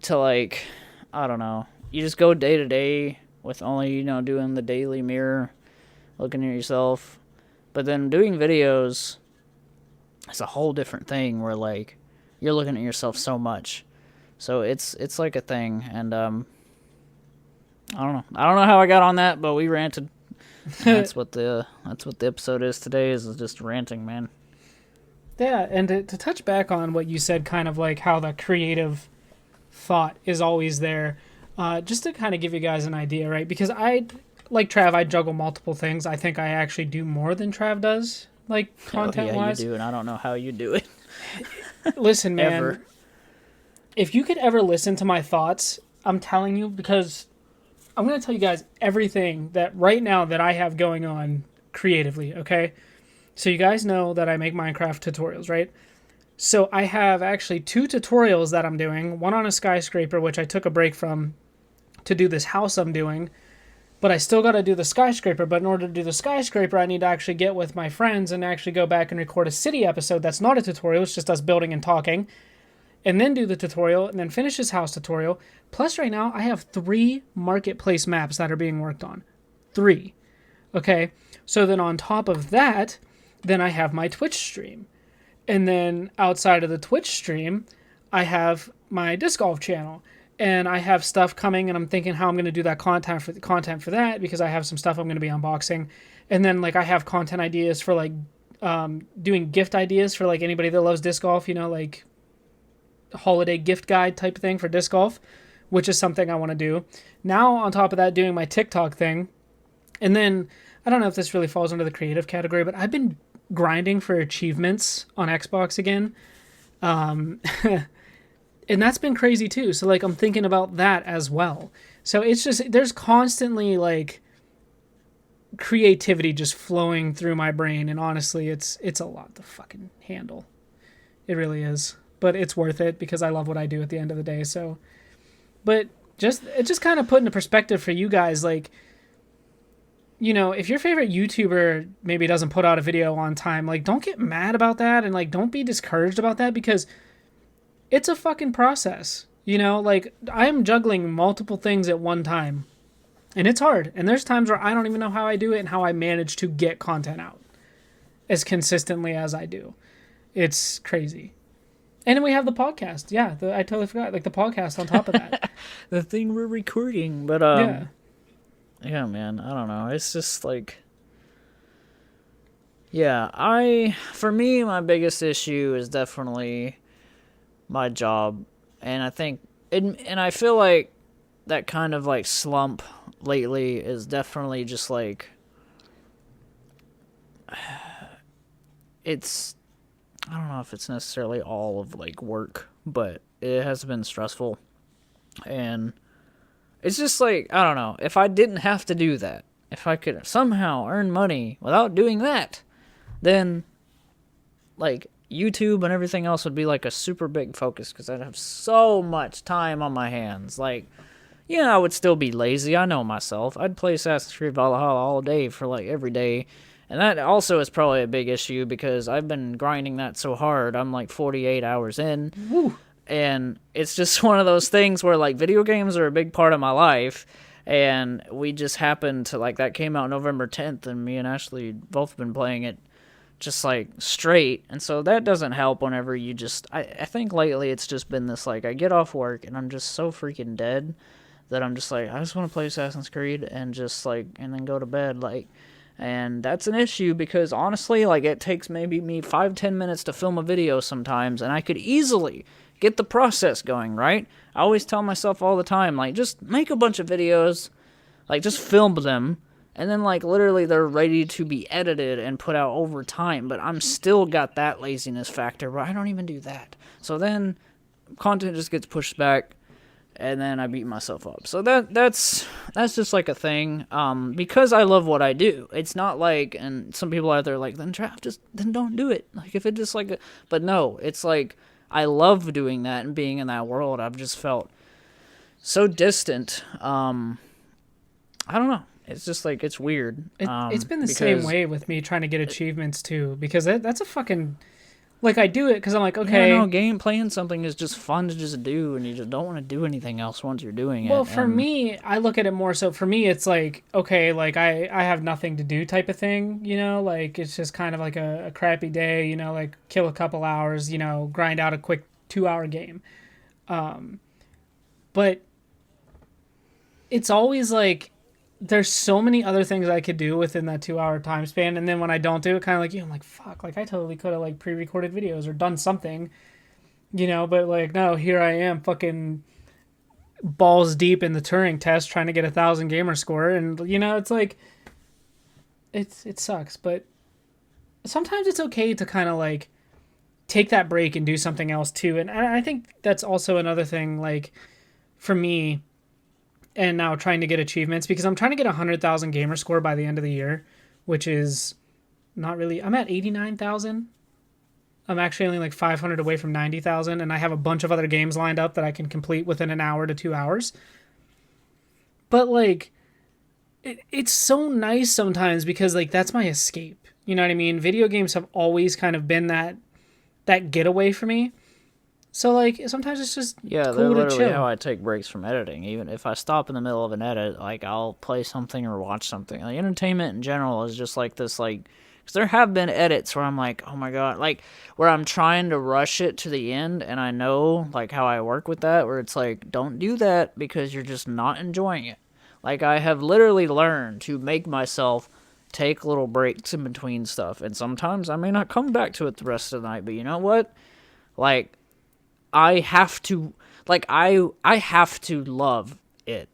to, like, I don't know, you just go day to day with only, you know, doing the daily mirror, looking at yourself. But then doing videos is a whole different thing where, like, you're looking at yourself so much. So it's like a thing, and I don't know. I don't know how I got on that, but we ranted. That's what the episode is today, is just ranting, man. Yeah, and to touch back on what you said, kind of like how the creative thought is always there, just to kind of give you guys an idea, right? Because like Trav, I juggle multiple things. I think I actually do more than Trav does, like, content-wise. Yeah, you do, and I don't know how you do it. Listen, man. Ever. If you could ever listen to my thoughts, I'm telling you, because I'm going to tell you guys everything that right now that I have going on creatively, okay? So you guys know that I make Minecraft tutorials, right? So I have actually 2 tutorials that I'm doing, one on a skyscraper, which I took a break from to do this house I'm doing, but I still got to do the skyscraper. But in order to do the skyscraper, I need to actually get with my friends and actually go back and record a city episode that's not a tutorial, it's just us building and talking, and then do the tutorial, and then finish this house tutorial. Plus, right now, I have 3 marketplace maps that are being worked on. 3. Okay? So then on top of that, then I have my Twitch stream. And then outside of the Twitch stream, I have my disc golf channel. And I have stuff coming, and I'm thinking how I'm going to do that content for that, because I have some stuff I'm going to be unboxing. And then, like, I have content ideas for, like, doing gift ideas for, like, anybody that loves disc golf, you know, like, holiday gift guide type of thing for disc golf, which is something I want to do. Now, on top of that, doing my TikTok thing. And then, I don't know if this really falls under the creative category, but I've been grinding for achievements on Xbox again. And that's been crazy too. So, like, I'm thinking about that as well. So it's just, there's constantly, like, creativity just flowing through my brain. And honestly, it's a lot to fucking handle. It really is. But it's worth it because I love what I do at the end of the day. So, but it just kind of put into perspective for you guys, like, you know, if your favorite YouTuber maybe doesn't put out a video on time, like, don't get mad about that, and, like, don't be discouraged about that, because it's a fucking process. You know, like, I am juggling multiple things at one time, and it's hard. And there's times where I don't even know how I do it and how I manage to get content out as consistently as I do. It's crazy. And then we have the podcast. Yeah, I totally forgot. Like, the podcast on top of that. The thing we're recording. But, yeah, man, I don't know. It's just, like... Yeah, for me, my biggest issue is definitely my job. And I think... And I feel like that kind of, like, slump lately is definitely just, like... It's... I don't know if it's necessarily all of, like, work, but it has been stressful. And it's just, like, I don't know. If I didn't have to do that, if I could somehow earn money without doing that, then, like, YouTube and everything else would be, like, a super big focus, because I'd have so much time on my hands. Like, yeah, I would still be lazy. I know myself. I'd play Assassin's Creed Valhalla all day for, like, every day. And that also is probably a big issue, because I've been grinding that so hard. I'm like 48 hours in. Woo. And it's just one of those things where, like, video games are a big part of my life. And we just happened to, like, that came out November 10th, and me and Ashley both been playing it just, like, straight. And so that doesn't help whenever you just... I think lately it's just been this, like, I get off work and I'm just so freaking dead that I'm just like, I just want to play Assassin's Creed and just, like, and then go to bed, like... And that's an issue, because honestly, like, it takes maybe me 5-10 minutes to film a video sometimes, and I could easily get the process going, right? I always tell myself all the time, like, just make a bunch of videos, like, just film them, and then, like, literally they're ready to be edited and put out over time, but I'm still got that laziness factor where I don't even do that. So then content just gets pushed back, and then I beat myself up. So that's just, like, a thing, because I love what I do. It's not like, and some people out there are like, then don't do it. Like, if it just, like, but no, it's like, I love doing that and being in that world. I've just felt so distant. I don't know. It's just, like, it's weird. It's been the same way with me trying to get achievements too, because that's a fucking... Like, I do it because I'm like, Yeah, no, okay. playing something is just fun to just do, and you just don't want to do anything else once you're doing Well, it. for And me, I look at it more so. For me, it's like, okay, like I have nothing to do type of thing, like it's just kind of like a crappy day, like kill a couple hours, grind out a quick 2 hour game. But it's always like there's so many other things I could do within that 2 hour time span. And then when I don't do it, kind of like you, I'm like, fuck, like I totally could have like pre recorded videos or done something, but like, no, here I am fucking balls deep in the Turing test trying to get 1,000 gamer score. And, it's like, it sucks. But sometimes it's okay to kind of like take that break and do something else too. And I think that's also another thing, like, for me, and now trying to get achievements because I'm trying to get 100,000 gamer score by the end of the year, which is not really. I'm at 89,000. I'm actually only like 500 away from 90,000, and I have a bunch of other games lined up that I can complete within an hour to 2 hours. But like, it's so nice sometimes because like that's my escape. You know what I mean? Video games have always kind of been that getaway for me. So like sometimes it's just yeah, they're cool to literally how chill. I take breaks from editing. Even if I stop in the middle of an edit, like I'll play something or watch something. Like entertainment in general is just like this, like because there have been edits where I'm like, oh my god, like where I'm trying to rush it to the end, and I know like how I work with that, where it's like, don't do that because you're just not enjoying it. Like I have literally learned to make myself take little breaks in between stuff, and sometimes I may not come back to it the rest of the night. But you know what? Like I have to I have to love it.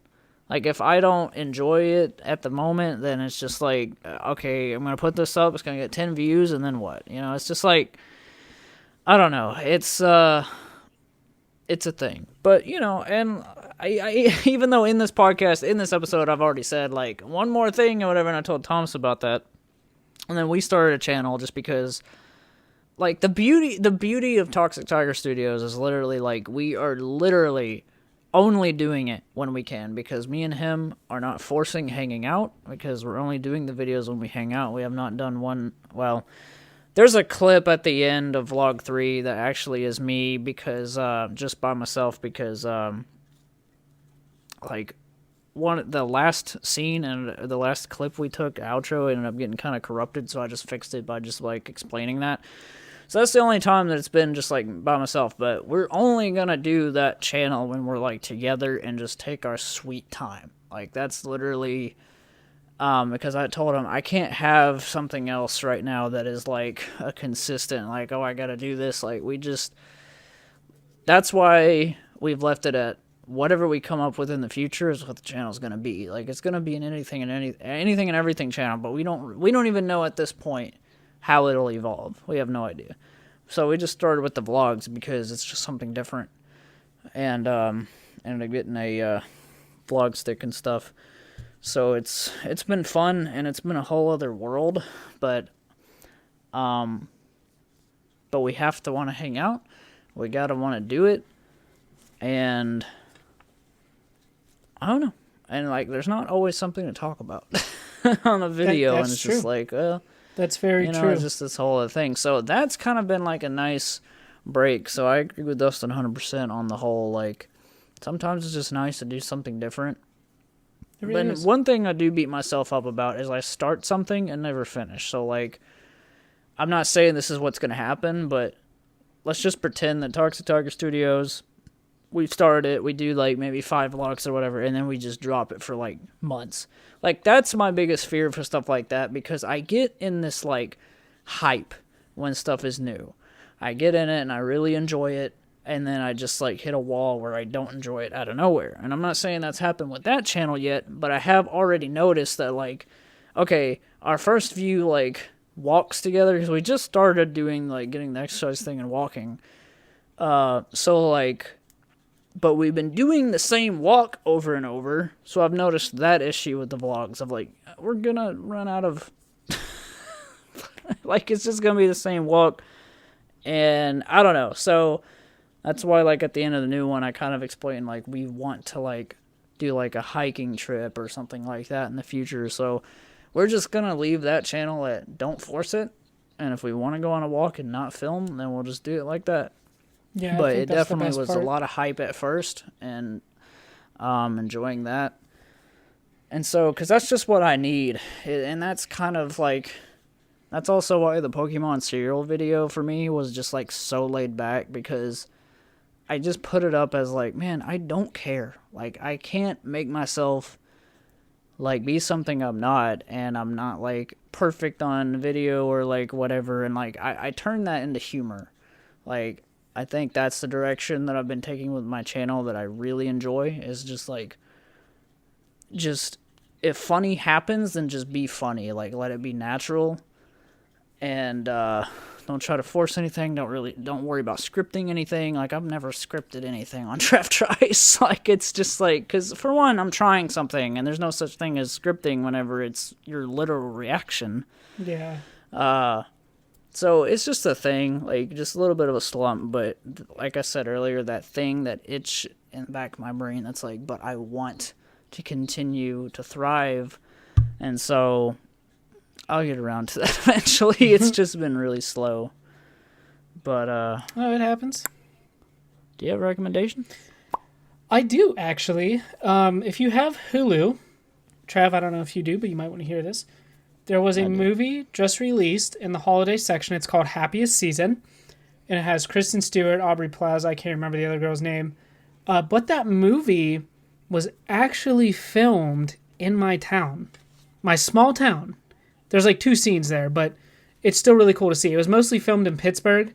Like if I don't enjoy it at the moment, then it's just like okay, I'm gonna put this up. It's gonna get 10 views, and then what? It's just like I don't know. It's a thing, but and I even though in this podcast, in this episode, I've already said like one more thing or whatever, and I told Thomas about that, and then we started a channel just because like the beauty of Toxic Tiger Studios is literally like we are literally only doing it when we can because me and him are not forcing hanging out because we're only doing the videos when we hang out. We have not done one. Well, there's a clip at the end of vlog 3 that actually is me because just by myself because like the last scene and the last clip we took outro ended up getting kind of corrupted, so I just fixed it by just like explaining that. So that's the only time that it's been just like by myself, but we're only gonna do that channel when we're like together and just take our sweet time. Like that's literally because I told him I can't have something else right now that is like a consistent like, oh, I gotta do this. Like that's why we've left it at whatever we come up with in the future is what the channel's gonna be. Like it's gonna be an anything and everything channel, but we don't even know at this point how it'll evolve. We have no idea. So we just started with the vlogs because it's just something different, and ended up getting a vlog stick and stuff. So it's been fun and it's been a whole other world, but we have to want to hang out. We gotta want to do it, and I don't know. And like, there's not always something to talk about on a video, and it's True. just like, That's very true. it's just this whole other thing. So that's kind of been like a nice break. So I agree with Dustin 100% on the whole, like, sometimes it's just nice to do something different. It really But is. one thing I do beat myself up about is I start something and never finish. So, like, I'm not saying this is what's going to happen, but let's just pretend that Toxic Tiger Studios, we start it, we do, like, maybe 5 vlogs or whatever, and then we just drop it for, like, months. Like, that's my biggest fear for stuff like that, because I get in this, like, hype when stuff is new. I get in it, and I really enjoy it, and then I just, like, hit a wall where I don't enjoy it out of nowhere. And I'm not saying that's happened with that channel yet, but I have already noticed that, like, okay, our first few, like, walks together, because we just started doing, like, getting the exercise thing and walking. So, like, but we've been doing the same walk over and over, so I've noticed that issue with the vlogs of, like, we're gonna run out of... like, it's just gonna be the same walk, and I don't know, so that's why, like, at the end of the new one, I kind of explained, like, we want to, like, do, like, a hiking trip or something like that in the future, so we're just gonna leave that channel at don't force it, and if we want to go on a walk and not film, then we'll just do it like that. Yeah, But I think it that's definitely the was best part. a lot of hype at first, and enjoying that. And so, because that's just what I need, and that's kind of like, that's also why the Pokemon cereal video for me was just like so laid back, because I just put it up as like, man, I don't care. Like, I can't make myself like be something I'm not, and I'm not like perfect on video or like whatever, and like I turn that into humor. Like, I think that's the direction that I've been taking with my channel that I really enjoy, is just like, just if funny happens, then just be funny. Like, let it be natural, and don't try to force anything. Don't worry about scripting anything. Like, I've never scripted anything on Draft Tries. Like, it's just like, because for one, I'm trying something, and there's no such thing as scripting whenever it's your literal reaction. Yeah. So it's just a thing, like, just a little bit of a slump, but like I said earlier, that thing, that itch in the back of my brain that's like, but I want to continue to thrive, and so I'll get around to that eventually. It's just been really slow. But, Oh, it happens. do you have a recommendation? I do, actually. If you have Hulu, Trav, I don't know if you do, but you might want to hear this. There was a movie just released in the holiday section. It's called Happiest Season, and it has Kristen Stewart, Aubrey Plaza. I can't remember the other girl's name. But that movie was actually filmed in my town, my small town. There's like 2 scenes there, but it's still really cool to see. It was mostly filmed in Pittsburgh,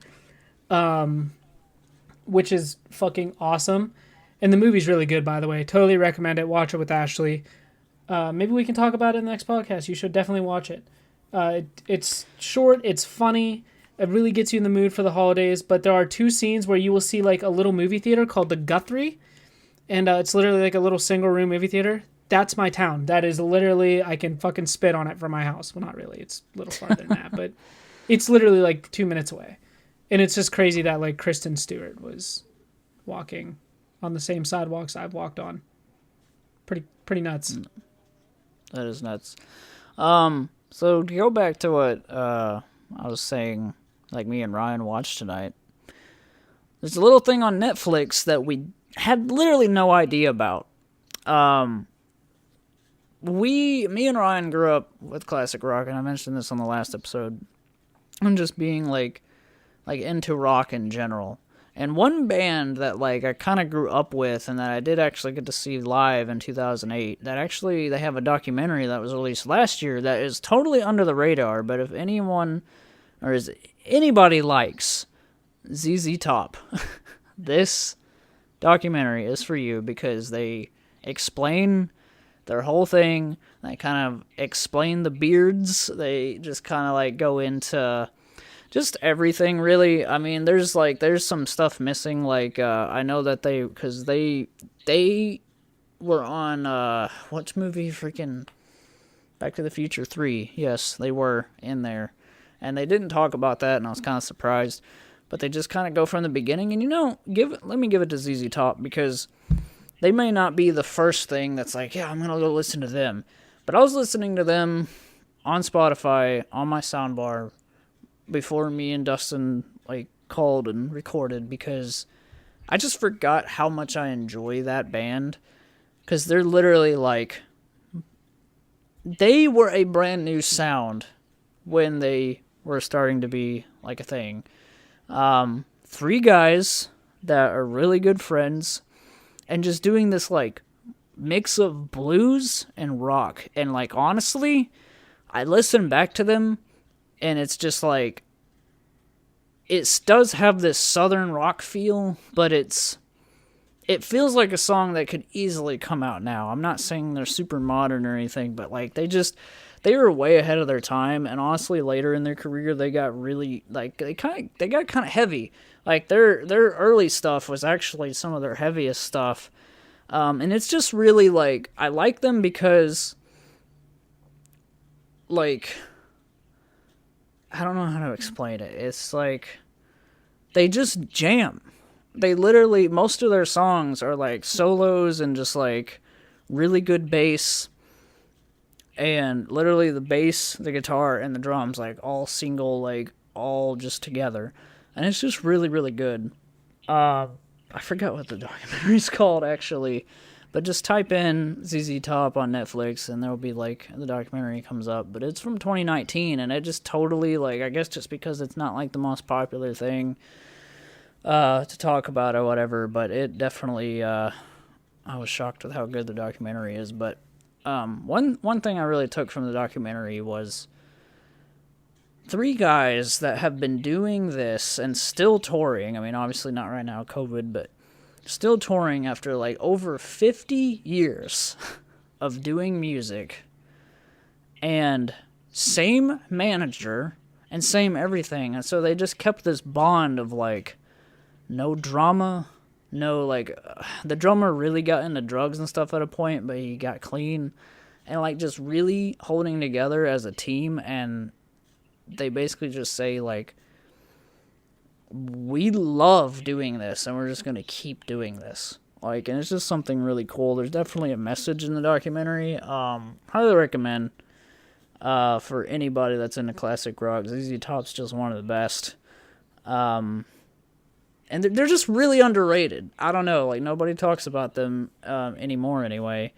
which is fucking awesome. And the movie's really good, by the way. Totally recommend it. Watch it with Ashley. Maybe we can talk about it in the next podcast. You should definitely watch it. It's short. It's funny. It really gets you in the mood for the holidays. But there are 2 scenes where you will see like a little movie theater called the Guthrie. And it's literally like a little single room movie theater. That's my town. That is literally, I can fucking spit on it from my house. Well, not really. It's a little farther than that. But it's literally like 2 minutes away. And it's just crazy that like Kristen Stewart was walking on the same sidewalks I've walked on. Pretty nuts. That is nuts. So to go back to what I was saying, like me and Ryan watched tonight, there's a little thing on Netflix that we had literally no idea about. Me and Ryan grew up with classic rock, and I mentioned this on the last episode, and just being like into rock in general. And one band that like I kind of grew up with, and that I did actually get to see live in 2008, that actually they have a documentary that was released last year that is totally under the radar. But if anyone or is anybody likes ZZ Top, this documentary is for you, because they explain their whole thing. They kind of explain the beards. They just kind of like go into just everything, really. I mean, there's some stuff missing. Like, I know that because they were on, what movie? Freaking Back to the Future 3. Yes, they were in there. And they didn't talk about that, and I was kind of surprised. But they just kind of go from the beginning. And, let me give it to ZZ Top, because they may not be the first thing that's like, yeah, I'm going to go listen to them. But I was listening to them on Spotify, on my soundbar, before me and Dustin like called and recorded, because I just forgot how much I enjoy that band, because they're literally like, they were a brand new sound when they were starting to be like a thing. 3 guys that are really good friends, and just doing this like mix of blues and rock. And like, honestly, I listen back to them, and it's just like, it does have this southern rock feel, but it feels like a song that could easily come out now. I'm not saying they're super modern or anything, but like they were way ahead of their time. And honestly, later in their career, they got really like they got kind of heavy. Like their early stuff was actually some of their heaviest stuff, and it's just really like, I like them because like, I don't know how to explain it. It's like, they just jam. They literally, most of their songs are like solos and just like really good bass. And literally the bass, the guitar, and the drums, like all single, like all just together. And it's just really, really good. I forgot what the documentary's called, actually. But just type in ZZ Top on Netflix, and there'll be, like, the documentary comes up. But it's from 2019, and it just totally, like, I guess just because it's not, like, the most popular thing to talk about or whatever. But it definitely, I was shocked with how good the documentary is. But one thing I really took from the documentary was 3 guys that have been doing this and still touring. I mean, obviously not right now, COVID, but still touring after like over 50 years of doing music, and same manager and same everything. And so they just kept this bond of like no drama, no like the drummer really got into drugs and stuff at a point, but he got clean, and like just really holding together as a team. And they basically just say like, we love doing this, and we're just going to keep doing this. Like, and it's just something really cool. There's definitely a message in the documentary. Highly recommend for anybody that's into classic rock. ZZ Top's just one of the best. And they're just really underrated. I don't know, like, nobody talks about them anymore anyway.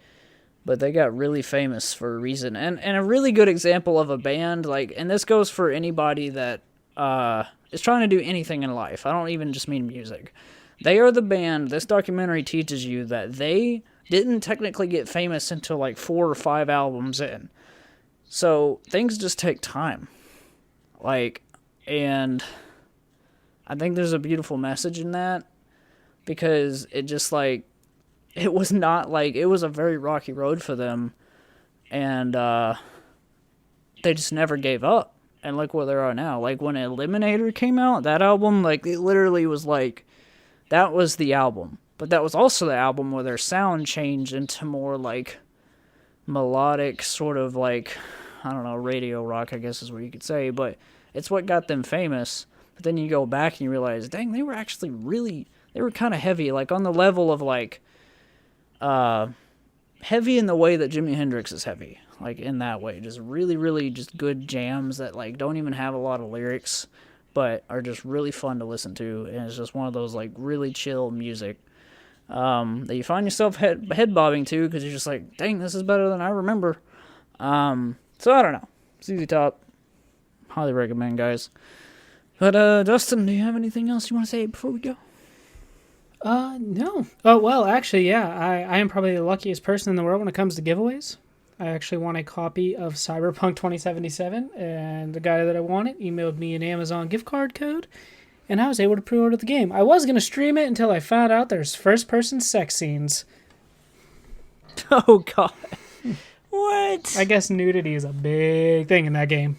But they got really famous for a reason. And a really good example of a band, like, and this goes for anybody that is trying to do anything in life. I don't even just mean music. They are the band. This documentary teaches you that they didn't technically get famous until like 4 or 5 albums in. So things just take time. Like, and I think there's a beautiful message in that, because it just like, it was not like, it was a very rocky road for them, and they just never gave up. And look where they are now. Like, when Eliminator came out, that album, like, it literally was like, that was the album. But that was also the album where their sound changed into more, like, melodic, sort of, like, I don't know, radio rock, I guess is what you could say. But it's what got them famous. But then you go back and you realize, dang, they were actually really, they were kind of heavy. Like, on the level of, like, heavy in the way that Jimi Hendrix is heavy. Like, in that way, just really, really just good jams that, like, don't even have a lot of lyrics, but are just really fun to listen to, and it's just one of those, like, really chill music that you find yourself head bobbing to, because you're just like, dang, this is better than I remember. So, I don't know. ZZ Top. Highly recommend, guys. But, Dustin, do you have anything else you want to say before we go? No. Oh, well, actually, yeah, I am probably the luckiest person in the world when it comes to giveaways. I actually won a copy of Cyberpunk 2077, and the guy that I won it emailed me an Amazon gift card code, and I was able to pre-order the game. I was going to stream it until I found out there's first-person sex scenes. Oh, God. What? I guess nudity is a big thing in that game.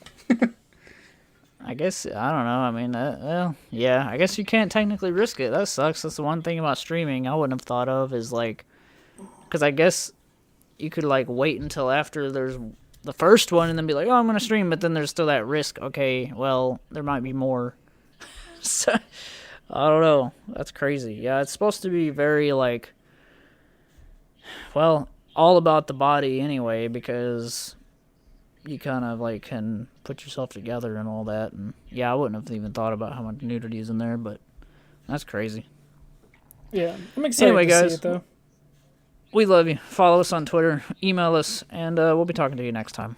I guess, I don't know, I mean, well, yeah, I guess you can't technically risk it. That sucks. That's the one thing about streaming I wouldn't have thought of, is, like, because I guess you could, like, wait until after there's the first one and then be like, oh, I'm going to stream, but then there's still that risk. Okay, well, there might be more. So, I don't know. That's crazy. Yeah, it's supposed to be very, like, well, all about the body anyway, because you kind of, like, can put yourself together and all that. And, yeah, I wouldn't have even thought about how much nudity is in there, but that's crazy. Yeah, I'm excited to guys, see it, though. We love you. Follow us on Twitter, email us, and we'll be talking to you next time.